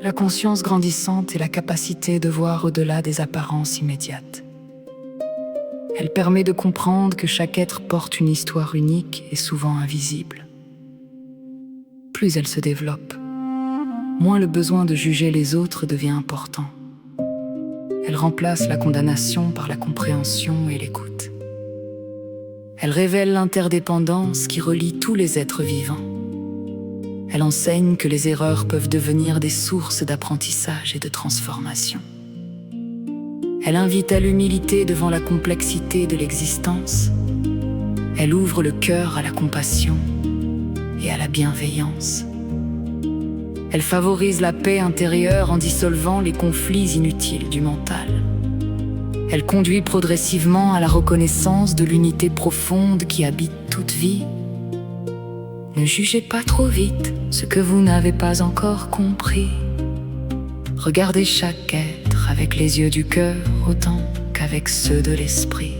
La conscience grandissante est la capacité de voir au-delà des apparences immédiates. Elle permet de comprendre que chaque être porte une histoire unique et souvent invisible. Plus elle se développe, moins le besoin de juger les autres devient important. Elle remplace la condamnation par la compréhension et l'écoute. Elle révèle l'interdépendance qui relie tous les êtres vivants. Elle enseigne que les erreurs peuvent devenir des sources d'apprentissage et de transformation. Elle invite à l'humilité devant la complexité de l'existence. Elle ouvre le cœur à la compassion et à la bienveillance. Elle favorise la paix intérieure en dissolvant les conflits inutiles du mental. Elle conduit progressivement à la reconnaissance de l'unité profonde qui habite toute vie. Ne jugez pas trop vite ce que vous n'avez pas encore compris. Regardez chaque être avec les yeux du cœur autant qu'avec ceux de l'esprit.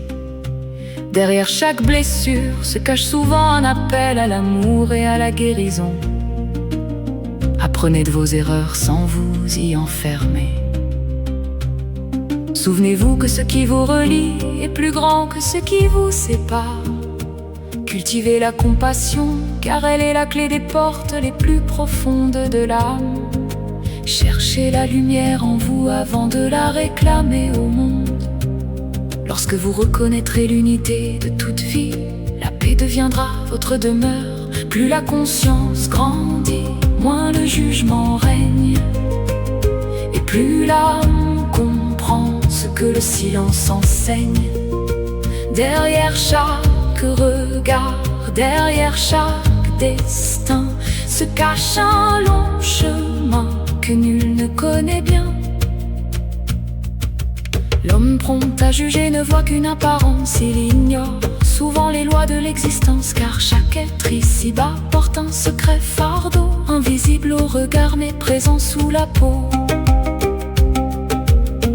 Derrière chaque blessure se cache souvent un appel à l'amour et à la guérison. Apprenez de vos erreurs sans vous y enfermer. Souvenez-vous que ce qui vous relie est plus grand que ce qui vous sépare. Cultivez la compassion, car elle est la clé des portes les plus profondes de l'âme. Cherchez la lumière en vous avant de la réclamer au monde. Lorsque vous reconnaîtrez l'unité de toute vie, la paix deviendra votre demeure. Plus la conscience grandit, moins le jugement règne. Et plus l'âme comprend ce que le silence enseigne. Derrière chaque regard, derrière chaque destin, se cache un long chemin que nul ne connaît bien. L'homme prompt à juger ne voit qu'une apparence, il ignore souvent les lois de l'existence, car chaque être ici-bas porte un secret fardeau, invisible au regard mais présent sous la peau.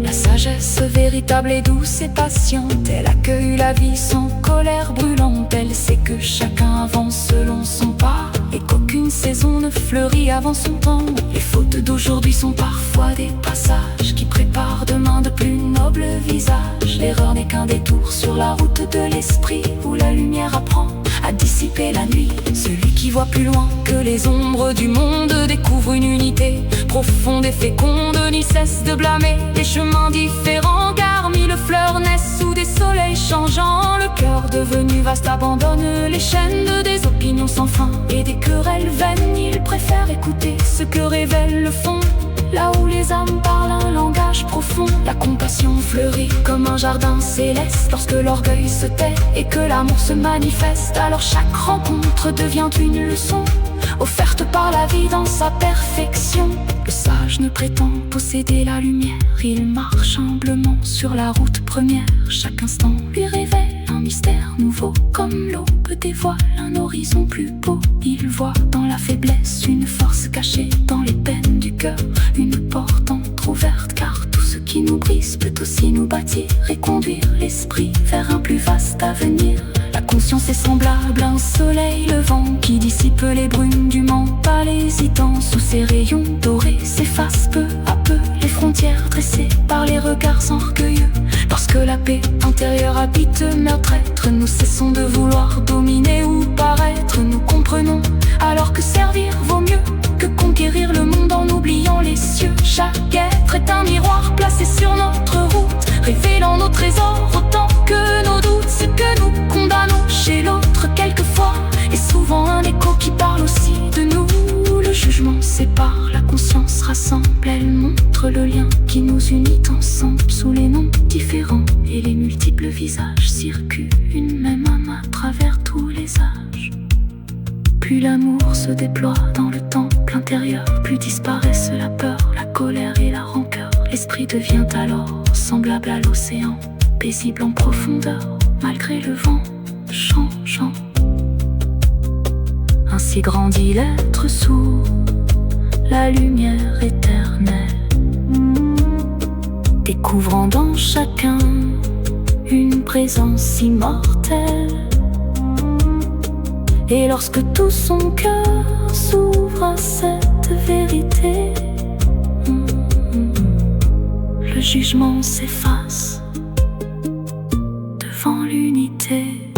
La sagesse véritable est douce et patiente, elle accueille la vie sans colère brûlante. Elle sait que chacun avance selon son pas et qu'aucune saison ne fleurit avant son temps. Les fautes d'aujourd'hui sont parfois des passages qui préparent demain de plus nobles visages. L'erreur n'est qu'un détour sur la route de l'esprit, où la lumière apprend à dissiper la nuit. Celui qui voit plus loin que les ombres du monde découvre une unité profonde et féconde. N'y cesse de blâmer des chemins différents, car mille fleurs naissent sous des soleils changeants. Le cœur devenu vaste abandonne les chaînes des opinions sans fin et des querelles vaines. Il préfère écouter ce que révèle le fond, là où les âmes parlent un langage profond. La compassion fleurit comme un jardin céleste lorsque l'orgueil se tait et que l'amour se manifeste. Alors chaque rencontre devient une leçon, offerte par la vie dans sa perfection. Le sage ne prétend posséder la lumière, il marche humblement sur la route première. Chaque instant lui révèle un mystère nouveau, comme l'aube dévoile un horizon plus beau. Il voit dans la faiblesse une force cachée, dans les peines du cœur une porte entrouverte, car tout ce qui nous brise peut aussi nous bâtir et conduire l'esprit vers un plus vaste avenir. La conscience est semblable à un soleil levant qui dissipe les brumes du mental hésitant. Sous ses rayons dorés s'effacent peu à peu les frontières dressées par les regards orgueilleux. Lorsque la paix intérieure habite notre être, nous cessons de vouloir dominer ou paraître. Nous comprenons alors que servir vaut mieux que conquérir le monde en oubliant les cieux. Chaque être est un miroir placé sur notre route, révélant nos trésors autant que nos doutes. Ce que nous condamnons chez l'autre quelquefois est souvent un écho qui parle aussi de nous. Le jugement sépare, la conscience rassemble. Elle montre le lien qui nous unit ensemble. Sous les noms différents et les multiples visages circulent une même âme à travers tous les âges. Plus l'amour se déploie dans le temple intérieur, plus disparaissent la peur, la colère et la rancœur. L'esprit devient alors semblable à l'océan, paisible en profondeur, malgré le vent changeant. Ainsi grandit l'être sous la lumière éternelle, découvrant dans chacun une présence immortelle. Et lorsque tout son cœur s'ouvre à cette vérité, le jugement s'efface devant l'unité.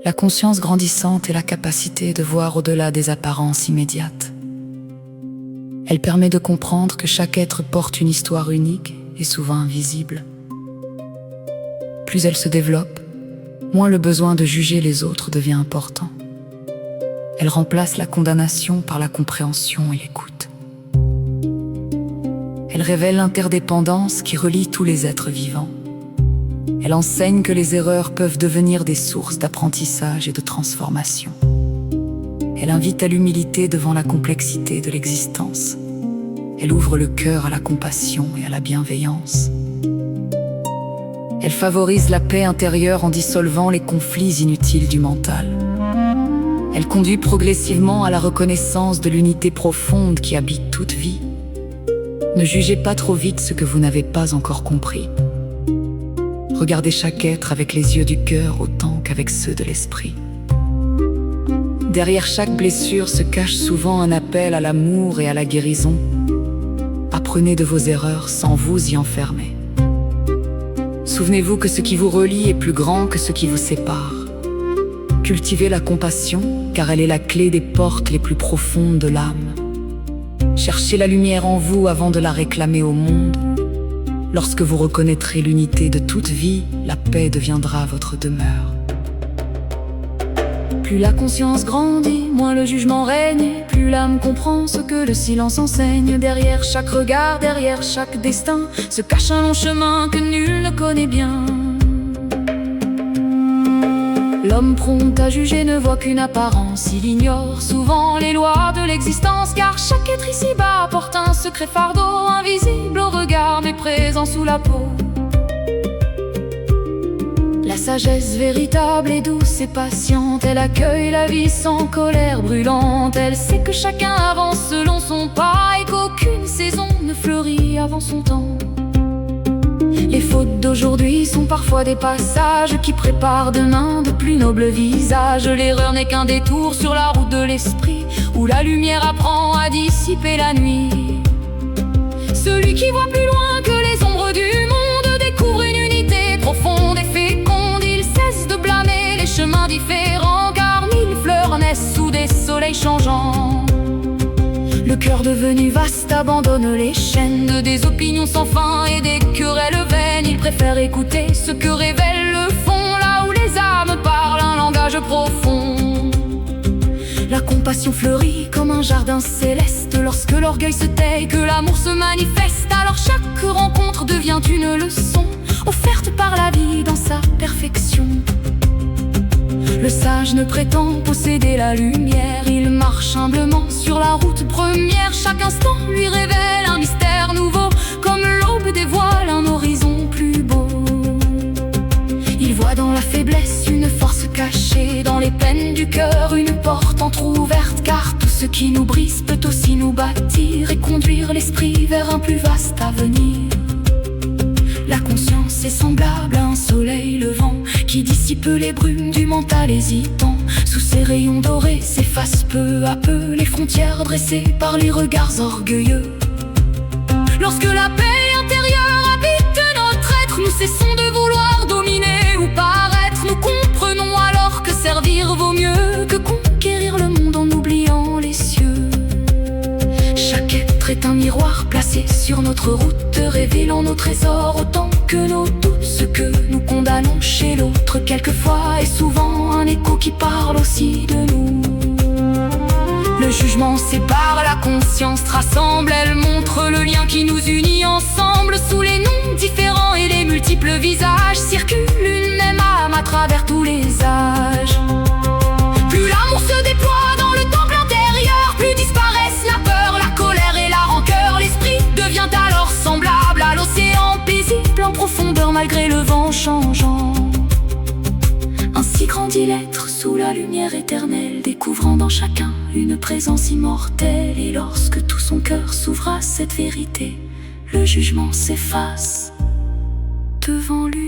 La conscience grandissante est la capacité de voir au-delà des apparences immédiates. Elle permet de comprendre que chaque être porte une histoire unique et souvent invisible. Plus elle se développe, moins le besoin de juger les autres devient important. Elle remplace la condamnation par la compréhension et l'écoute. Elle révèle l'interdépendance qui relie tous les êtres vivants. Elle enseigne que les erreurs peuvent devenir des sources d'apprentissage et de transformation. Elle invite à l'humilité devant la complexité de l'existence. Elle ouvre le cœur à la compassion et à la bienveillance. Elle favorise la paix intérieure en dissolvant les conflits inutiles du mental. Elle conduit progressivement à la reconnaissance de l'unité profonde qui habite toute vie. Ne jugez pas trop vite ce que vous n'avez pas encore compris. Regardez chaque être avec les yeux du cœur autant qu'avec ceux de l'esprit. Derrière chaque blessure se cache souvent un appel à l'amour et à la guérison. Apprenez de vos erreurs sans vous y enfermer. Souvenez-vous que ce qui vous relie est plus grand que ce qui vous sépare. Cultivez la compassion, car elle est la clé des portes les plus profondes de l'âme. Cherchez la lumière en vous avant de la réclamer au monde. Lorsque vous reconnaîtrez l'unité de toute vie, la paix deviendra votre demeure. Plus la conscience grandit, moins le jugement règne. Plus l'âme comprend ce que le silence enseigne. Derrière chaque regard, derrière chaque destin, se cache un long chemin que nul ne connaît bien. L'homme prompt à juger ne voit qu'une apparence. Il ignore souvent les lois de l'existence, car chaque être ici-bas porte un secret fardeau, invisible au regard mais présent sous la peau. La sagesse véritable est douce et patiente. Elle accueille la vie sans colère brûlante. Elle sait que chacun avance selon son pas et qu'aucune saison ne fleurit avant son temps. Les fautes d'aujourd'hui sont parfois des passages qui préparent demain de plus nobles visages. L'erreur n'est qu'un détour sur la route de l'esprit, où la lumière apprend à dissiper la nuit. Celui qui voit plus loin que les ombres du monde découvre une unité profonde et féconde. Il cesse de blâmer les chemins différents, car mille fleurs naissent sous des soleils changeants. Le cœur devenu vaste abandonne les chaînes des opinions sans fin et des querelles vaines. Il préfère écouter ce que révèle le fond, là où les âmes parlent un langage profond. La compassion fleurit comme un jardin céleste lorsque l'orgueil se tait et que l'amour se manifeste. Alors chaque rencontre devient une leçon offerte par la vie dans sa perfection. Le sage ne prétend posséder la lumière, il marche humblement sur la route première. Chaque instant lui révèle un mystère nouveau, comme l'aube dévoile un horizon plus beau. Il voit dans la faiblesse une force cachée, dans les peines du cœur une porte entr'ouverte, car tout ce qui nous brise peut aussi nous bâtir et conduire l'esprit vers un plus vaste avenir. La conscience est semblable à un soleil levant qui dissipe les brumes du mental hésitant. Sous ses rayons dorés s'effacent peu à peu les frontières dressées par les regards orgueilleux. Lorsque la paix intérieure habite notre être, nous cessons de vouloir dominer ou paraître. Nous comprenons alors que servir vaut mieux que conquérir le monde en oubliant les cieux. Chaque être est un miroir placé sur notre route, révélant nos trésors autant que nos doutes. Ce que nous condamnons chez l'autre quelquefois est souvent un écho qui parle aussi de nous. Le jugement sépare, la conscience rassemble. Elle montre le lien qui nous unit ensemble. Sous les noms différents et les multiples visages circule une même âme à travers tous les âges. Plus l'amour se déploie dans le temple intérieur, plus disparaissent la peur, la colère et la rancœur. L'esprit devient alors semblable à l'océan, paisible en profondeur malgré le vent changeant. Ainsi grandit l'être sous la lumière éternelle, découvrant dans chacun une présence immortelle. Et lorsque tout son cœur s'ouvre à cette vérité, le jugement s'efface devant lui.